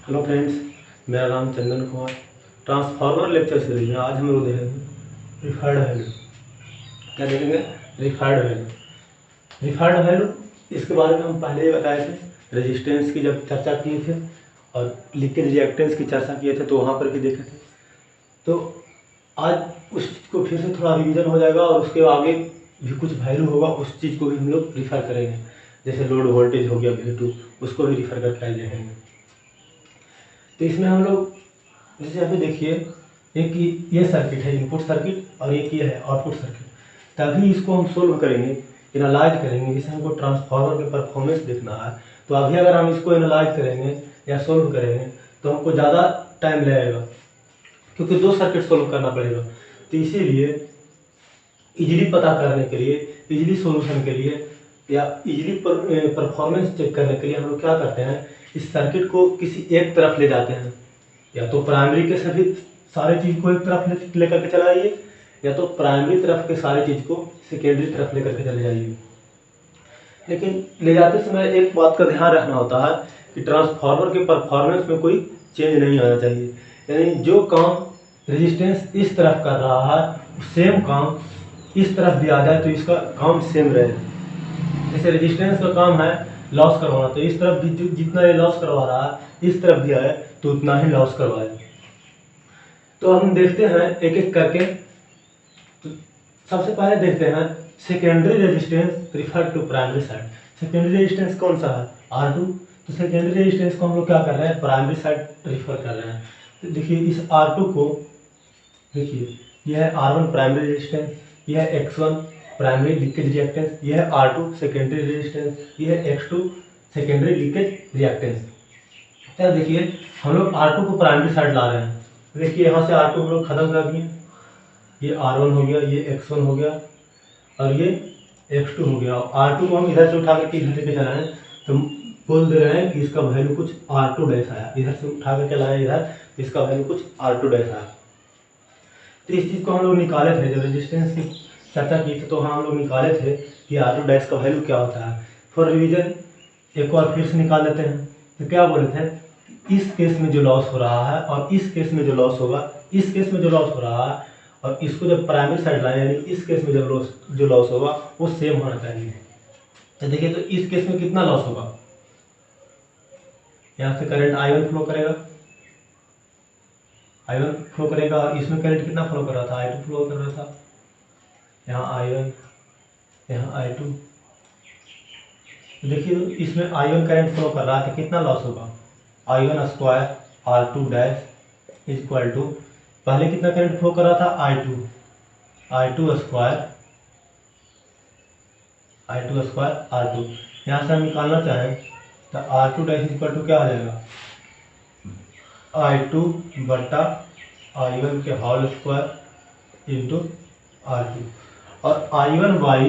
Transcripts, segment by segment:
Hello friends, मेरा नाम Chandan Kumar. Transformer lecture series में आज हम लोग देखेंगे रिफर्ड वैल्यू। क्या देखेंगे? Referred value. रिफर्ड वैल्यू इसके बारे में हम पहले ही बताए थे, रेजिस्टेंस की जब चर्चा किए थे और लीकेज रिएक्टेंस की चर्चा किए थे तो वहाँ पर भी देखे थे। तो आज उस चीज़ को फिर से थोड़ा रिवीजन हो जाएगा और उसके आगे भी कुछ वैल्यू होगा, उस चीज़ को भी हम लोग रिफ़र करेंगे। जैसे लोड वोल्टेज हो गया V2, उसको भी रिफ़र करके आज देखेंगे। तो इसमें हम लोग जैसे अभी देखिए, एक ये सर्किट है इनपुट सर्किट और एक ये है आउटपुट सर्किट। तभी इसको हम सोल्व करेंगे, एनालाइज करेंगे। जैसे हमको ट्रांसफार्मर के परफॉर्मेंस देखना है तो अभी अगर हम इसको एनालाइज करेंगे या सोल्व करेंगे तो हमको ज़्यादा टाइम लगेगा, क्योंकि दो सर्किट सोल्व करना पड़ेगा। तो इसीलिए इजीली पता करने के लिए, इजीली सोल्यूशन के लिए या इजीली परफॉर्मेंस चेक करने के लिए हम लोग क्या करते हैं, इस सर्किट को किसी एक तरफ ले जाते हैं। या तो प्राइमरी के सभी सारे चीज़ को एक तरफ लेकर के चलाइए, या तो प्राइमरी तरफ के सारे चीज़ को सेकेंडरी तरफ लेकर के चले जाइए। लेकिन ले जाते समय एक बात का ध्यान रखना होता है कि ट्रांसफार्मर के परफॉर्मेंस में कोई चेंज नहीं आना चाहिए। यानी जो काम रेजिस्टेंस इस तरफ कर रहा है सेम काम इस तरफ भी आ जाए तो इसका काम सेम रहे। जैसे रेजिस्टेंस का काम है लॉस करवाना, तो इस तरफ भी जितना ये लॉस करवा रहा है इस तरफ भी आए तो उतना ही लॉस करवाए। तो हम देखते हैं एक एक करके। तो सबसे पहले देखते हैं secondary resistance refer to primary side. Secondary resistance कौन सा है? R2। तो सेकेंडरी रेजिस्टेंस को हम लोग क्या कर रहे हैं, प्राइमरी साइड रिफर कर रहे हैं। तो देखिए इस R2 को देखिए, यह है R1 प्राइमरी रेजिस्टेंस, यह है X1 प्राइमरी लीकेज रिएक्टेंस, यह है R2 सेकेंडरी रेजिस्टेंस, यह है X2 सेकेंडरी लीकेज रिएक्टेंस। तो देखिए हम लोग R2 को प्राइमरी साइड ला रहे हैं। देखिए यहाँ से R2 हम लोग खत्म कर दिए, ये R1 हो गया, ये X1 हो गया और ये X2 हो गया। R2 को हम इधर से उठा करके इधर लेके चलाएं तो बोल दे रहे हैं कि इसका वैल्यू कुछ R2 डैश आया। इधर से उठा करके लाए इधर तो इसका वैल्यू कुछ R2 डैश आया। तो इस चीज़ को हम लोग निकाले थे, जब रेजिस्टेंस की चर्चा की थी तो हम लोग निकाले थे कि R2 डैश का वैल्यू क्या होता है। फॉर रिवीजन एक बार फिर से निकाल लेते हैं। तो क्या बोले थे, इस केस में जो लॉस हो रहा है और इस केस में जो लॉस होगा, इस केस में जो लॉस हो रहा है और इसको जब प्राइमरी साइड लाए यानी इस केस में जो लॉस होगा वो सेम होना चाहिए। तो देखिए तो इस केस में कितना लॉस होगा, यहाँ से करंट I1 फ्लो करेगा, I1 फ्लो करेगा और इसमें करंट कितना फ्लो कर रहा था, I2 फ्लो कर रहा था। यहाँ I1, यहाँ I2। देखिए इसमें I1 करंट फ्लो कर रहा है तो कितना लॉस होगा, I1 square R2 dash equal to, पहले कितना करंट फ्लो कर रहा था I2 स्क्वायर R2। यहाँ से हम निकालना चाहें तो R2 डैश इक्वल टू क्या हो जाएगा, I2 बटा I1 के होल स्क्वायर इंटू R2। और I1 by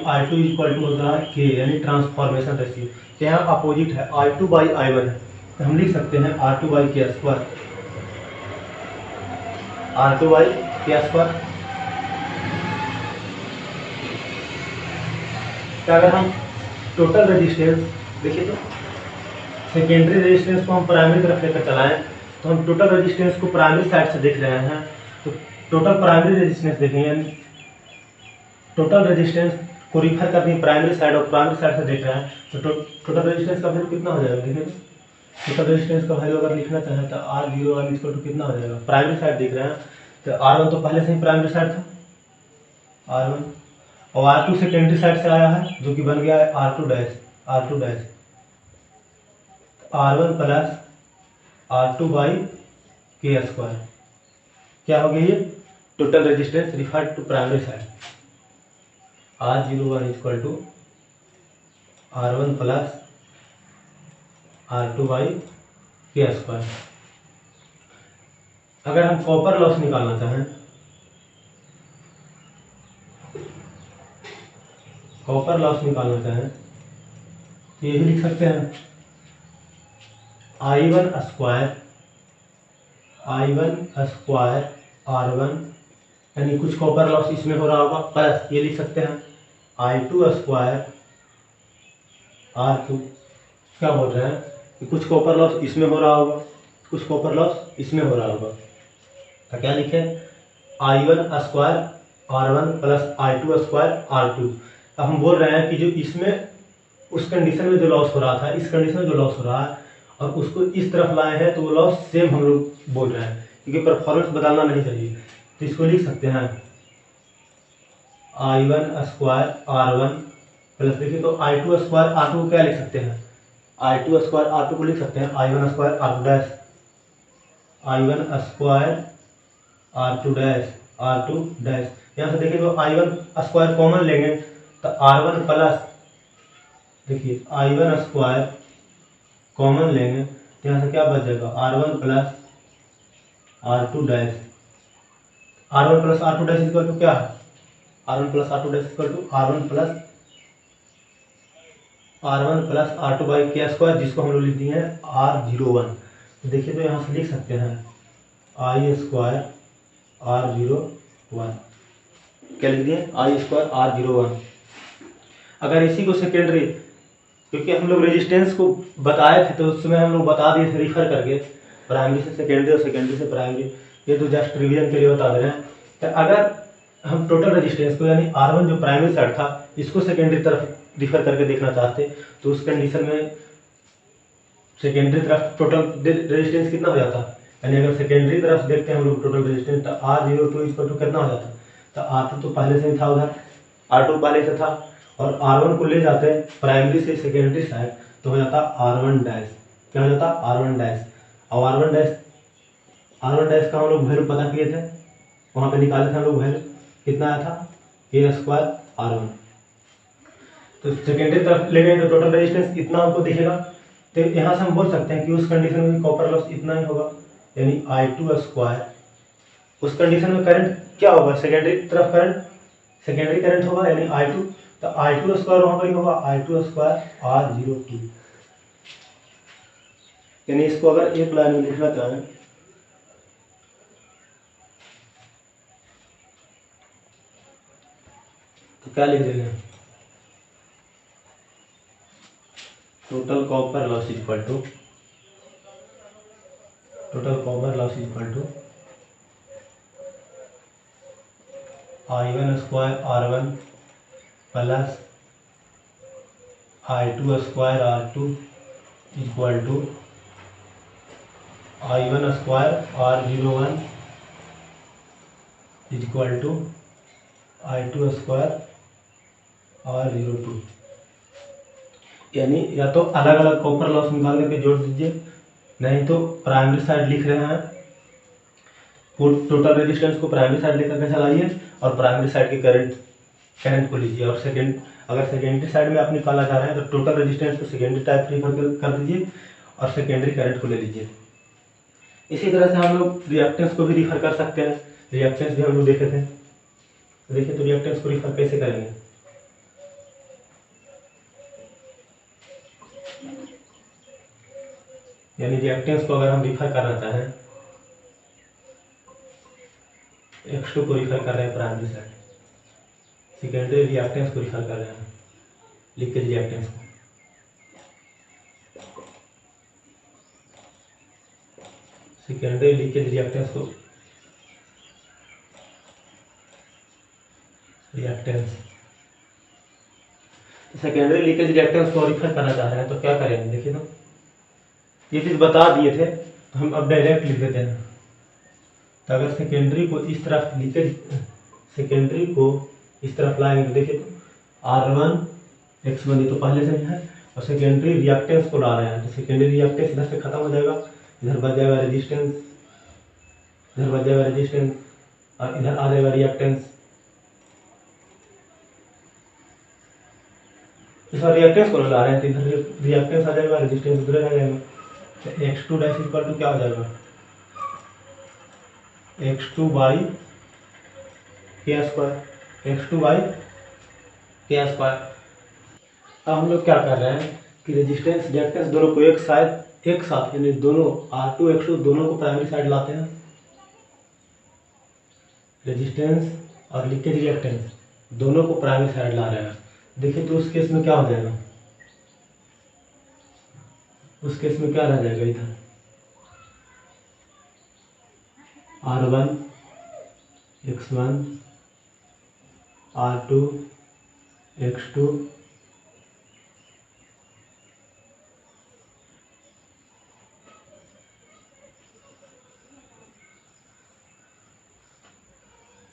I2 equal to होता है K, यानी ट्रांसफॉर्मेशन रेशियो। तो यहाँ अपोजिट है, I2 बाई I1 है तो हम लिख सकते हैं R2 by K square, R2 by K square. तो अगर हम टोटल रेजिस्टेंस देखिए तो सेकेंडरी रेजिस्टेंस को हम प्राइमरी तरफ लेकर चलाएं तो हम टोटल रेजिस्टेंस को प्राइमरी साइड से देख रहे हैं। तो टोटल प्राइमरी रेजिस्टेंस देखेंगे, टोटल रेजिस्टेंस को रिफर करनी प्राइमरी साइड और प्राइमरी साइड से देख रहे हैं तो टोटल रेजिस्टेंस का वैल्यू कितना हो जाएगा। देखिए टोटल रेजिस्टेंस का वैल्यू अगर लिखना चाहें तो R01 इक्वल टू कितना हो जाएगा, प्राइमरी साइड देख रहे हैं तो R1 तो पहले से ही प्राइमरी साइड था R1, और R2 सेकेंडरी साइड से आया है जो कि बन गया है R2 dash R1 plus R2 by K square. क्या हो गया ये total resistance refer to primary side, R01 equal to R1 plus R2 by K square. अगर हम कॉपर लॉस निकालना चाहें, तो ये भी लिख सकते हैं I1 स्क्वायर R1, यानी कुछ कॉपर लॉस इसमें हो रहा होगा, प्लस ये लिख सकते हैं I2 स्क्वायर R2। क्या बोल रहे हैं कि कुछ कॉपर लॉस इसमें हो रहा होगा, कुछ कॉपर लॉस इसमें हो रहा होगा। तो क्या लिखे, I1 square R1 plus I2 square R2। अब हम बोल रहे हैं कि जो इसमें उस कंडीशन में जो लॉस हो रहा था, इस कंडीशन में जो लॉस हो रहा है और उसको इस तरफ लाए हैं तो वो लॉस सेम हम लोग बोल रहे हैं, क्योंकि परफॉर्मेंस बदलना नहीं चाहिए। तो इसको लिख सकते हैं I1 स्क्वायर R1 प्लस, देखिए तो I2 स्क्वायर R2 को क्या लिख सकते हैं, I2 स्क्वायर R2 को लिख सकते हैं I1 square R2 dash, I1 square R2 dash. यहाँ से देखिए तो I1 स्क्वायर कॉमन लेंगे तो R1 प्लस, देखिए I1 स्क्वायर कॉमन लेंगे तो यहाँ से क्या बच जाएगा, R1 plus R2 dash. R1 plus R2 dash equal to क्या है, R1 plus R2 dash equal to R1 plus R2 by K square, जिसको हम लोग लिख दिए हैं R01। तो देखिए तो यहाँ से लिख सकते हैं I स्क्वायर R01, क्या लिख दिए, I स्क्वायर R01। अगर इसी को सेकेंडरी, क्योंकि हम लोग रेजिस्टेंस को बताए थे तो उसमें हम लोग बता दिए थे रिफर करके, प्राइमरी से सेकेंडरी और सेकेंडरी से प्राइमरी, ये तो जस्ट रिवीजन के लिए बता दे रहे हैं। तो अगर हम टोटल रेजिस्टेंस को यानी R1 जो प्राइमरी साइड था इसको सेकेंडरी तरफ रिफर करके देखना चाहते तो उस कंडीशन में सेकेंडरी तरफ टोटल रेजिस्टेंस कितना हो जाता, यानी अगर सेकेंडरी तरफ देखते हैं हम लोग टोटल रेजिस्टेंस तो R02 इक्वल टू कितना हो जाता, तो R2 तो पहले से ही था उधर, R2 पहले से था और R1 को ले जाते हैं प्राइमरी से सेकेंडरी साइड तो हो जाता R1 डैश, क्या हो जाता R1 डैश। और R1 डैश का हम लोग वैल्यू पता किए थे, वहाँ पे निकाले थे हम लोग वैल्यू, कितना आया था A स्क्वायर R1। तो सेकेंडरी तरफ ले गए तो टोटल रेजिस्टेंस इतना हमको दिखेगा, तो यहाँ से हम बोल सकते हैं कि उस कंडीशन में कॉपर लॉस इतना ही होगा, यानी I2 स्क्वायर। उस कंडीशन में करंट क्या होगा, सेकेंडरी तरफ सेकेंडरी करंट होगा यानी I2, तो I2 स्क्वायर वहाँ पर ही होगा I2 स्क्वायर R02। यानी इसको अगर एक लाइन में लिखना चाहें तो क्या लिख देंगे, total copper loss equal to I1 square R1 plus I2 square R2 equal to I1 square R01 equal to I2 square R02। यानी या तो अलग अलग कॉपर लॉस निकाल करके जोड़ दीजिए, नहीं तो प्राइमरी साइड लिख रहे हैं, टोटल रेजिस्टेंस को प्राइमरी साइड लेकर के चलाइए और प्राइमरी साइड की करंट को लीजिए, और अगर सेकेंडरी साइड में आप निकालना चाह रहे हैं तो टोटल रेजिस्टेंस को सेकेंडरी टाइप रिफर कर दीजिए और सेकेंडरी करंट को ले लीजिए। इसी तरह से हम लोग रिएक्टेंस को भी रिफर कर सकते हैं, रिएक्टेंस भी हम लोग देखे थे, देखिए तो रिएक्टेंस को रिफर कैसे करेंगे, यानी रिएक्टेंस को अगर हम रिफर करना चाहें, X2 को रिफर कर रहे हैं प्राइमरी साइड, सेकेंडरी रिएक्टेंस को रिफर कर रहे हैं, लीकेज रिएक्टेंस को, सेकेंडरी लीकेज रिएक्टेंस को, सेकेंडरी लीकेज रिएक्टेंस को रिफर करना चाह रहे हैं तो क्या करेंगे, देखिए तो ये चीज़ बता दिए थे तो हम अब डायरेक्ट लिख देते हैं। तो अगर सेकेंडरी को इस तरफ सेकेंडरी को इस तरफ लाएंगे तो देखिए तो R1 X1 ये तो पहले से है, और सेकेंडरी रिएक्टेंस को ला रहे हैं तो सेकेंडरी रिएक्टेंस इधर से खत्म हो जाएगा, इधर बच जाएगा रेजिस्टेंस, और इधर आ जाएगा रिएक्टेंस। इस बार रिएक्टेंस को ला रहे हैं तो इधर रिएक्टेंस आ जाएगा, रेजिस्टेंस उधर आ जाएगा, तो X2 डैश इक्वल टू क्या हो जाएगा, X2 बाई के स्क्वायर। अब हम लोग क्या कर रहे हैं कि रेजिस्टेंस रिएक्टेंस दोनों को एक साथ यानी दोनों R2 X2 दोनों को प्राइमरी साइड लाते हैं, रेजिस्टेंस और लीकेज रिएक्टेंस दोनों को प्राइमरी साइड ला रहे हैं। देखिए तो उस केस में क्या हो जाएगा, उस केस में क्या रह जाएगा इधर R1 X1 R2 X2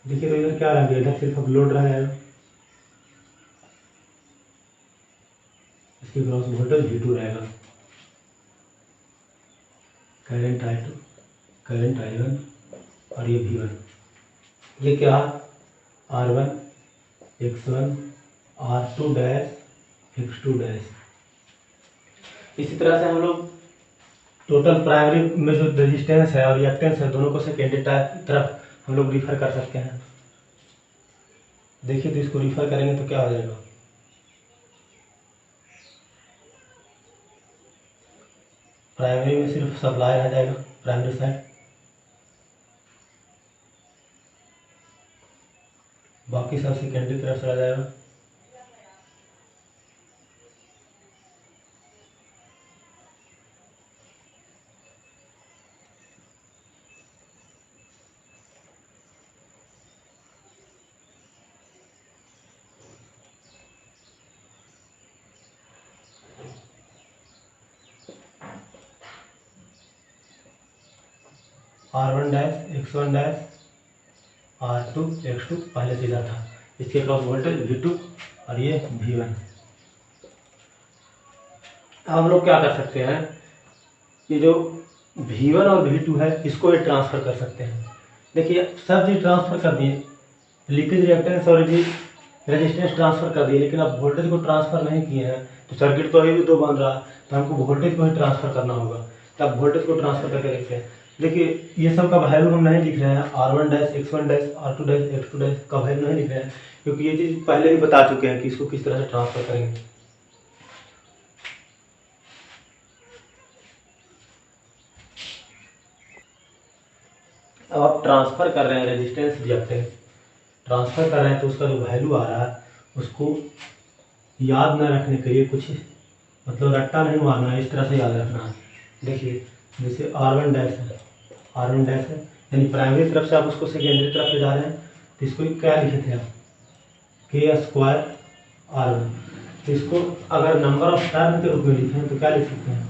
देखिए तो इधर क्या रह गया, इधर सिर्फ अब लोड रह जाएगा। इसके क्रॉस वोल्टेज V2 रहेगा, करंट I2 करंट I1 और ये V1। ये क्या R1 X1 R2 dash X2 dash. इसी तरह से हम लोग टोटल प्राइमरी में जो रेजिस्टेंस है और रिएक्टेंस है दोनों को सेकेंडरी तरफ हम लोग रिफर कर सकते हैं। देखिए तो इसको रिफर करेंगे तो क्या हो जाएगा, प्राइमरी में सिर्फ सप्लाई रह जाएगा प्राइमरी साइड, बाकी सब सेकेंडरी तरफ से आ जाएगा। R1 dash X1 dash R2 X2 पहले सीधा था, इसके क्रॉस वोल्टेज V2 और ये V1। हम लोग क्या कर सकते हैं, ये जो V1 और V2 है इसको ये ट्रांसफ़र कर सकते हैं। देखिए सब चीज़ ट्रांसफ़र कर दिए, लीकेज रिएक्टेंस और भी रेजिस्टेंस ट्रांसफ़र कर दिए, लेकिन अब वोल्टेज को ट्रांसफ़र नहीं किए हैं तो सर्किट तो अभी भी 2 बन रहा है, तो हमको वोल्टेज को ही ट्रांसफ़र करना होगा। तब वोल्टेज को ट्रांसफ़र करके देखते हैं। देखिए ये सब का वैल्यू हम नहीं लिख रहे हैं, R1 dash X1 dash R2 dash X2 dash का वैल्यू नहीं लिख रहे हैं, क्योंकि ये चीज़ पहले ही बता चुके हैं कि इसको किस तरह से ट्रांसफ़र करेंगे। अब आप ट्रांसफ़र कर रहे हैं रेजिस्टेंस रिएक्टेंस, ट्रांसफ़र कर रहे हैं तो उसका जो वैल्यू आ रहा है उसको याद न रखने के लिए कुछ मतलब रट्टा नहीं मारना है, इस तरह से याद रखना है। देखिए जैसे R1 डैश है, R1 डैश है यानी प्राइमरी तरफ से आप उसको सेकेंडरी तरफ ले जा रहे हैं, तो इसको क्या लिखे थे आप K² R1। तो इसको अगर नंबर ऑफ टर्न के रूप में लिखें तो क्या लिख सकते हैं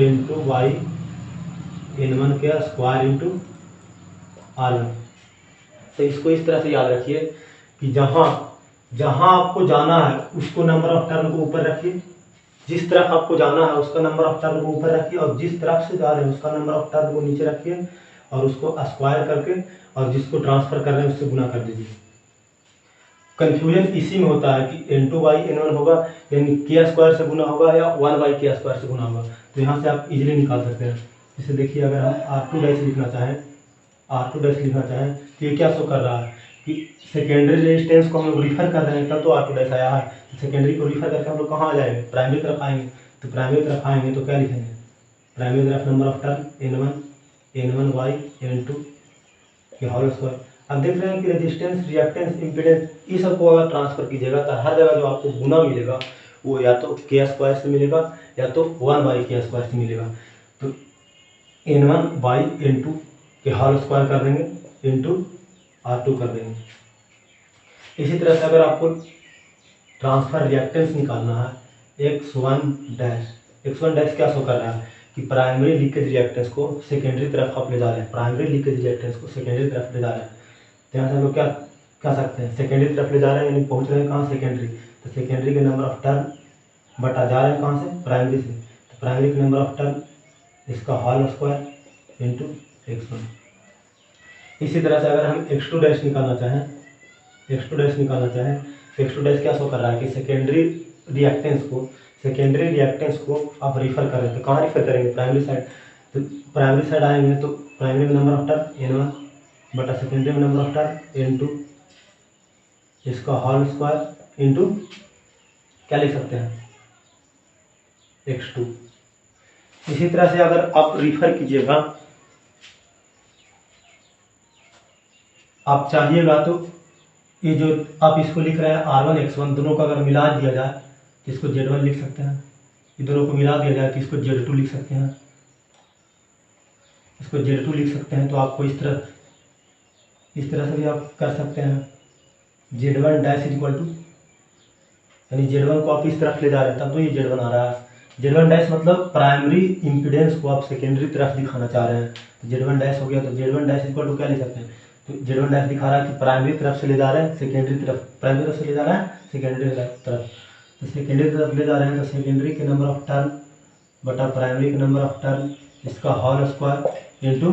N2/N1 के स्क्वायर इंटू R1। तो इसको इस तरह से याद रखिए कि जहाँ जहाँ आपको जाना है उसको नंबर ऑफ टर्न को ऊपर रखिए, जिस तरफ आपको जाना है उसका नंबर ऑफ टर्न को ऊपर रखिए, और जिस तरफ से जा रहे हैं उसका नंबर ऑफ टर्न को नीचे रखिए, और उसको स्क्वायर करके और जिसको ट्रांसफ़र कर रहे हैं उससे गुना कर दीजिए। कन्फ्यूजन इसी में होता है कि N2/N1 होगा यानी K² से गुना होगा या 1/K² से गुना होगा, तो यहाँ से आप इजीली निकाल सकते हैं। जैसे देखिए अगर हम R2 डैश लिखना चाहें, R2 डैश लिखना चाहें तो ये क्या शो कर रहा है कि सेकेंडरी रेजिस्टेंस को हम लोग रिफर कर रहे हैं, तब तो R2 डैश आया है। तो सेकेंडरी को रिफर करके हम लोग कहाँ आ जाएंगे, प्राइमरी तरफ आएंगे। तो प्राइमरी तरफ आएंगे तो क्या लिखेंगे, प्राइमरी तरफ नंबर ऑफ टर्न N1/N2 के होल स्क्वायर। अब देख रहे हैं कि रेजिस्टेंस रिएक्टेंस इम्पीडेंस इस सबको अगर ट्रांसफ़र कीजिएगा तो हर जगह जो आपको गुना मिलेगा वो या तो K² से मिलेगा या तो 1/K² से मिलेगा। तो N1/N2 के होल स्क्वायर कर देंगे इंटू R2 कर देंगे। इसी तरह से अगर आपको ट्रांसफ़र रिएक्टेंस निकालना है X1 डैश क्या शो कर रहा है कि प्राइमरी लीकेज रिएक्टेंस को सेकेंडरी तरफ आप ले जा रहे हैं, प्राइमरी लीकेज रिएक्टेंस को सेकेंडरी तरफ ले जा रहे हैं। तो यहाँ से हम लोग क्या कह सकते हैं, सेकेंडरी तरफ ले जा रहे हैं यानी पहुँच रहे हैं कहाँ, सेकेंडरी। तो सेकेंडरी के नंबर ऑफ टर्न बटा जा रहे हैं कहाँ से, प्राइमरी से, तो प्राइमरी के नंबर ऑफ टर्न इसका होल स्क्वायर इंटू X1। इसी तरह से अगर हम X2 डैश निकालना चाहें, X2 डैश निकालना चाहें तो X2 डैश क्या शो कर रहा है कि सेकेंडरी रिएक्टेंस को आप रिफ़र कर रहे हैं, तो कहाँ रिफ़र करेंगे, प्राइमरी साइड। तो प्राइमरी साइड आएंगे तो प्राइमरी में नंबर ऑफ टर्न N1 बटा सेकेंडरी में नंबर ऑफ टर्न N2 इसका होल स्क्वायर इंटू क्या लिख सकते हैं X2। इसी तरह से अगर आप रिफ़र कीजिएगा, आप चाहिएगा तो ये जो आप इसको लिख रहे हैं R1 X1 दोनों का अगर मिला दिया जाए तो इसको Z1 लिख सकते हैं, ये दोनों को मिला दिया जाए तो इसको Z2 लिख सकते हैं, इसको Z2 लिख सकते हैं। तो आपको इस तरह से भी आप कर सकते हैं। Z1 dash is equal to, यानी Z1 को आप इस तरफ ले जा रहे हैं तब तो ये Z1 आ रहा है। Z1 डैश मतलब प्राइमरी इम्पीडेंस को आप सेकेंडरी तरफ दिखाना चाह रहे हैं, तो Z1 डैश हो गया। तो Z1 डैश इक्वल टू क्या ले सकते हैं, तो Z1 डैश दिखा रहा है कि प्राइमरी तरफ से ले जा रहे हैं सेकेंडरी तरफ, प्राइमरी तरफ से ले जा रहा है सेकेंडरी तरफ, तो सेकेंडरी तरफ ले जा रहे हैं तो सेकेंडरी के नंबर ऑफ टर्न बटा प्राइमरी के नंबर ऑफ टर्न इसका whole square into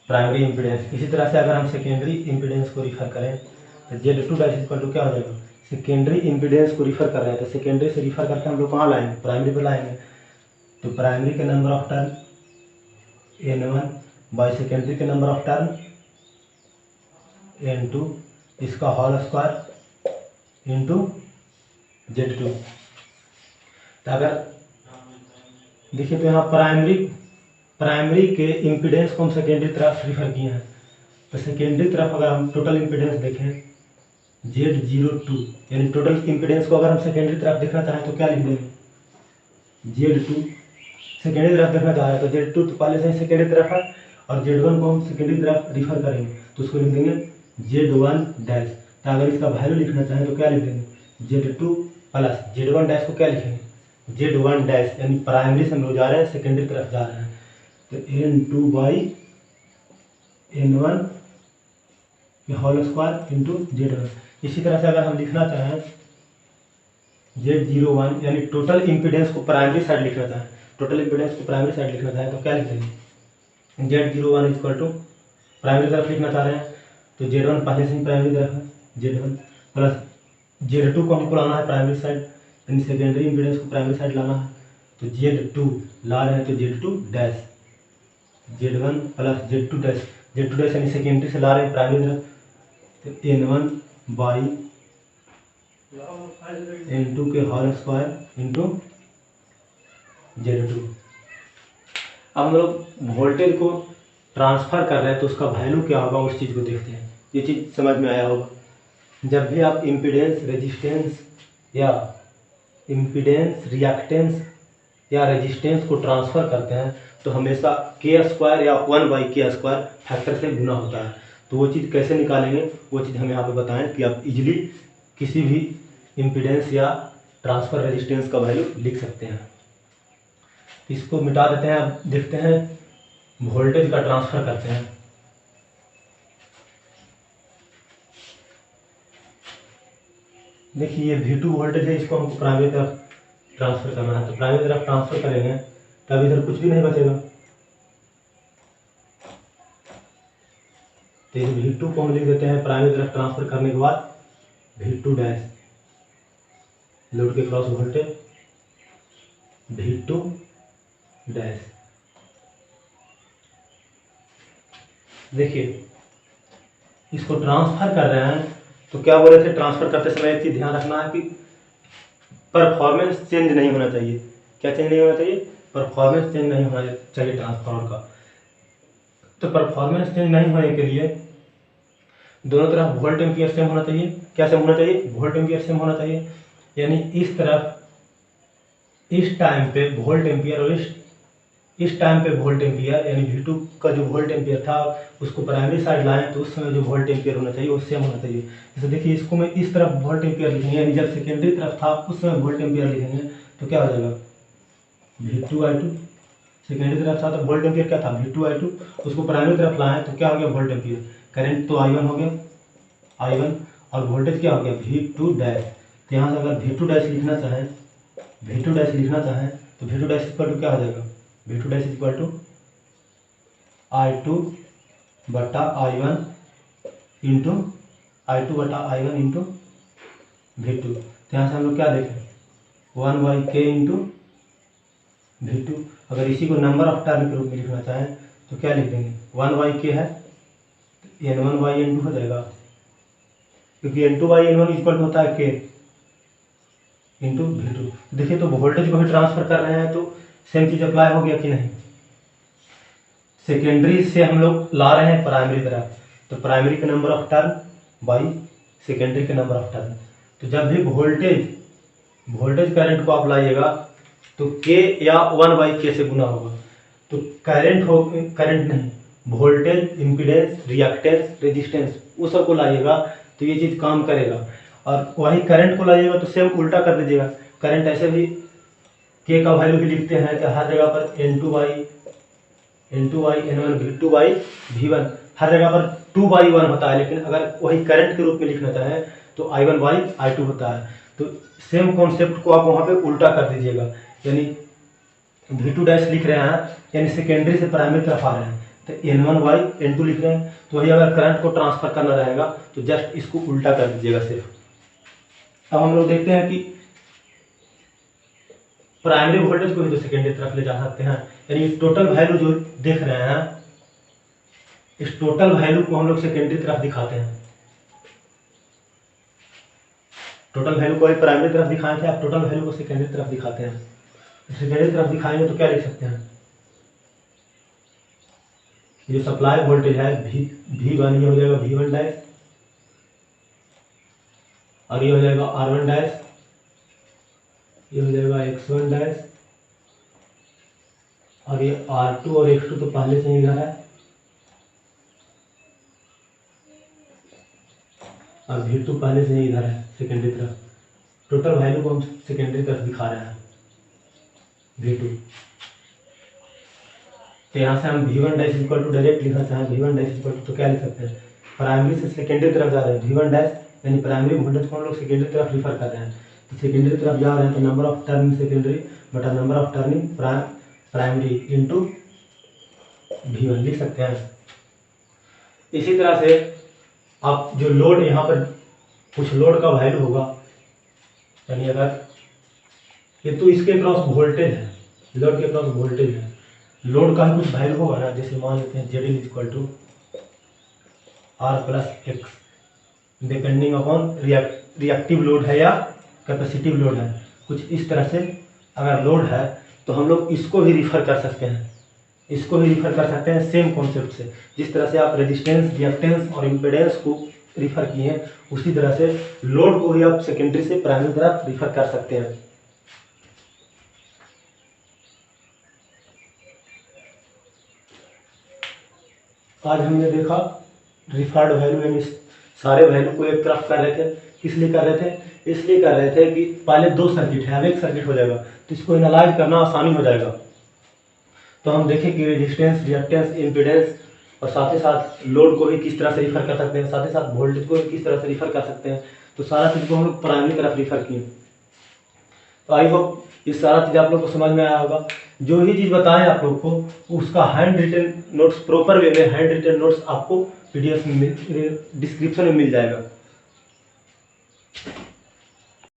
primary impedance. इसी तरह से अगर हम सेकेंडरी इम्पीडेंस को रिफर करें तो Z2 डैश इक्वल टू क्या हो जाएगा, सेकेंडरी इम्पीडेंस को रिफर कर रहे हैं तो सेकेंडरी से रिफर करके हम लोग कहाँ लाएंगे, प्राइमरी पर लाएंगे। तो प्राइमरी के number of turn N1 by secondary के नंबर ऑफ टर्न N2 इसका होल स्क्वायर इंटू Z2। तो अगर देखिए तो यहाँ प्राइमरी के इम्पीडेंस को हम सेकेंडरी तरफ रिफर किए हैं, तो सेकेंडरी तरफ अगर हम टोटल इम्पीडेंस देखें Z02, यानी टोटल इम्पीडेंस को अगर हम सेकेंडरी तरफ देखना चाहें तो क्या लिख देंगे, Z2 सेकेंडरी तरफ देखना चाह रहे हैं तो Z2 तो पहले से ही सेकेंडरी तरफ है और Z1 को हम सेकेंडरी तरफ रिफर करेंगे तो उसको लिख देंगे Z1 डैश। तो अगर इसका वैल्यू लिखना चाहें तो क्या लिख देंगे, Z2 प्लस Z1 डैश को क्या लिखेंगे, Z1 डैश, यानी प्राइमरी से हम लोग जा रहे हैं सेकेंडरी तरफ जा रहे हैं तो N2 by N1 whole square into Z1। इसी तरह से अगर हम लिखना चाहें Z01, यानी टोटल इम्पीडेंस को प्राइमरी साइड लिखना चाहें, टोटल इम्पीडेंस को प्राइमरी साइड लिखना चाहें तो क्या लिख देंगे, Z01 इक्वल टू प्राइमरी तरफ लिखना चाह रहे हैं तो Z1 पहले से ही प्राइमरी तरफ है, Z1 प्लस Z2 को हमको लाना है प्राइमरी साइड, यानी सेकेंडरी इम्पीडेंस को प्राइमरी साइड लाना है तो Z2 ला रहे हैं तो Z2 dash, Z1 plus Z2 dash, Z2 dash यानी सेकेंडरी से ला रहे हैं प्राइमरी तरफ तो N1 बाई N2 के होल स्क्वायर इंटू Z2। अब हम लोग वोल्टेज को ट्रांसफ़र कर रहे हैं तो उसका वैल्यू क्या होगा उस चीज़ को देखते हैं। ये चीज़ समझ में आया होगा, जब भी आप इम्पीडेंस रेजिस्टेंस या इम्पीडेंस रिएक्टेंस या रेजिस्टेंस को ट्रांसफ़र करते हैं तो हमेशा K² या 1/K² फैक्टर से गुना होता है। तो वो चीज़ कैसे निकालेंगे वो चीज़ हम यहाँ पे बताएं कि आप इजीली किसी भी इम्पीडेंस या ट्रांसफ़र रेजिस्टेंस का वैल्यू लिख सकते हैं। इसको मिटा देते हैं, अब देखते हैं वोल्टेज का ट्रांसफ़र करते हैं। देखिए ये V2 वोल्टेज है, इसको हमको प्राइमरी तरफ ट्रांसफ़र करना है तो प्राइमरी तरफ ट्रांसफ़र करेंगे तब इधर कुछ भी नहीं बचेगा। तो इस V2 को हम लिख देते हैं प्राइमरी तरफ ट्रांसफ़र करने के बाद V2 डैश, लोड के क्रॉस वोल्टेज V2 डैश। देखिए इसको ट्रांसफ़र कर रहे हैं तो क्या बोले थे, ट्रांसफ़र करते समय एक चीज़ ध्यान रखना है कि परफॉर्मेंस चेंज नहीं होना चाहिए। क्या चेंज नहीं होना चाहिए, परफॉर्मेंस चेंज नहीं होना चाहिए ट्रांसफार्मर का। तो परफॉर्मेंस चेंज नहीं होने के लिए दोनों तरफ वोल्ट एम्पियर सेम होना चाहिए। क्या सेम होना चाहिए, वोल्ट एम्पियर सेम होना चाहिए, यानी इस तरफ इस टाइम पे वोल्ट एम्पियर और इस टाइम पे वोल्ट एम्पियर, यानी V2 का जो वोल्ट एम्पियर था उसको प्राइमरी साइड लाएं तो उस समय जो वोल्ट एम्पियर होना चाहिए वो सेम होना चाहिए। जैसे देखिए इसको मैं इस तरफ वोल्ट एम्पियर लिखेंगे, यानी जब सेकेंडरी तरफ था उस समय वोल्ट एम्पियर लिखेंगे तो क्या हो जाएगा V2I2। सेकेंडरी तरफ था तो वोल्ट एम्पियर क्या था V2I2, उसको प्राइमरी तरफ लाएं तो क्या हो गया वोल्ट एम्पियर, करंट तो I1 हो गया I1 और वोल्टेज क्या हो गया V2 डैश। तो यहाँ से अगर V2 डैश लिखना चाहें तो V2 डैश इक्वल टू क्या हो जाएगा, V2 dash equal to I2 बटा I1 इंटू V2। तो यहाँ से हम लोग क्या देखें 1/K इंटू V2। अगर इसी को नंबर ऑफ टर्न के रूप में लिखना चाहें तो क्या लिख देंगे 1/K है N1/N2 हो जाएगा, क्योंकि N2/N1 इक्वल होता है K इंटू V2। देखिए तो वोल्टेज को भी ट्रांसफ़र कर रहे हैं तो सेम चीज़ अप्लाई हो गया कि नहीं। सेकेंडरी से हम लोग ला रहे हैं प्राइमरी तरफ तो प्राइमरी के number of turn by secondary के नंबर ऑफ टर्न। तो जब भी वोल्टेज वोल्टेज करंट को आप लाइएगा तो के या 1/k से गुना होगा। तो करंट नहीं, वोल्टेज, इम्पीडेंस, रिएक्टेंस, रेजिस्टेंस वो सब को लाइएगा तो ये चीज़ काम करेगा। और वही करंट को लाइएगा तो सेम उल्टा कर दीजिएगा। करंट ऐसे भी के का वैल्यू भी लिखते हैं तो हर जगह पर N2/N1 V2/V1 हर जगह पर 2/1 होता है, लेकिन अगर वही करंट के रूप में लिखना चाहें तो I1/I2 होता है। तो सेम कॉन्सेप्ट को आप वहाँ पे उल्टा कर दीजिएगा, यानी V2 लिख रहे हैं यानी सेकेंडरी से प्राइमरी तरफ आ रहे हैं तो N1/N2 लिख रहे हैं। तो वही अगर करंट को ट्रांसफर करना रहेगा तो जस्ट इसको उल्टा कर दीजिएगा सिर्फ। अब हम लोग देखते हैं कि प्राइमरी वोल्टेज को भी तो सेकेंडरी तरफ ले जा सकते हैं, यानी टोटल वैल्यू जो देख रहे हैं इस टोटल वैल्यू को हम लोग सेकेंडरी तरफ दिखाते हैं। टोटल वैल्यू को प्राइमरी तरफ दिखाए थे, आप टोटल वैल्यू को सेकेंडरी तरफ दिखाते हैं। सेकेंडरी तरफ दिखाएंगे तो क्या लिख सकते हैं, ये सप्लाई वोल्टेज है V1, ये हो जाएगा V1 और ये हो जाएगा R1, ये हो जाएगा X1 और ये R2 और X2 तो पहले से ही इधर है और V2 पहले से ही इधर है सेकेंडरी तरफ। टोटल वैल्यू को हम सेकेंडरी तरफ दिखा रहे हैं V2। तो यहाँ से हम V1 इक्वल टू डायरेक्ट लिखना चाहें V1 इक्वल टू तो क्या लिख सकते हैं, प्राइमरी से सेकेंडरी तरफ जा रहे हैं V1 यानी प्राइमरी वोल्टेज को हम लोग सेकेंडरी तरफ रिफर कर रहे हैं। तो सेकेंडरी तरफ जा रहे हैं तो नंबर ऑफ टर्निंग सेकेंडरी बटा number of turning primary into V1 लिख सकते हैं। इसी तरह से आप जो लोड यहाँ पर कुछ लोड का वैल्यू होगा, यानी अगर ये तो इसके क्रॉस वोल्टेज है, लोड के क्रॉस वोल्टेज है, लोड का ही कुछ वैल्यू होगा ना, जैसे मान लेते हैं ZL equal to R+X depending upon reactive load है या कैपेसिटिव लोड है, कुछ इस तरह से अगर लोड है तो हम लोग इसको भी रिफर कर सकते हैं, इसको भी रिफर कर सकते हैं सेम कॉन्सेप्ट से। जिस तरह से आप रेजिस्टेंस, रिएक्टेंस और इम्पीडेंस को रिफर किए हैं उसी तरह से लोड को भी आप सेकेंडरी से प्राइमरी तरफ रिफर कर सकते हैं। आज हमने देखा रिफर्ड वैल्यू, यानी सारे वैल्यू को एक तरफ कर रहे थे। किस लिए कर रहे थे, इसलिए कर रहे थे कि पहले दो सर्किट है, अब एक सर्किट हो जाएगा तो इसको एनालाइज करना आसानी हो जाएगा। तो हम देखें कि रेजिस्टेंस, रिएक्टेंस, इम्पीडेंस और साथ ही साथ लोड को भी किस तरह से रिफर कर सकते हैं, साथ ही साथ वोल्टेज को भी किस तरह से रिफर कर सकते हैं। तो सारा चीज़ को हम लोग प्राइमरी तरफ रिफर किए। तो आई होप ये सारा चीज़ आप लोग को समझ में आया होगा। जो ही चीज़ बताएं आप लोग को उसका handwritten notes, proper way में हैंड रिटन नोट्स आपको PDF में डिस्क्रिप्शन में मिल जाएगा।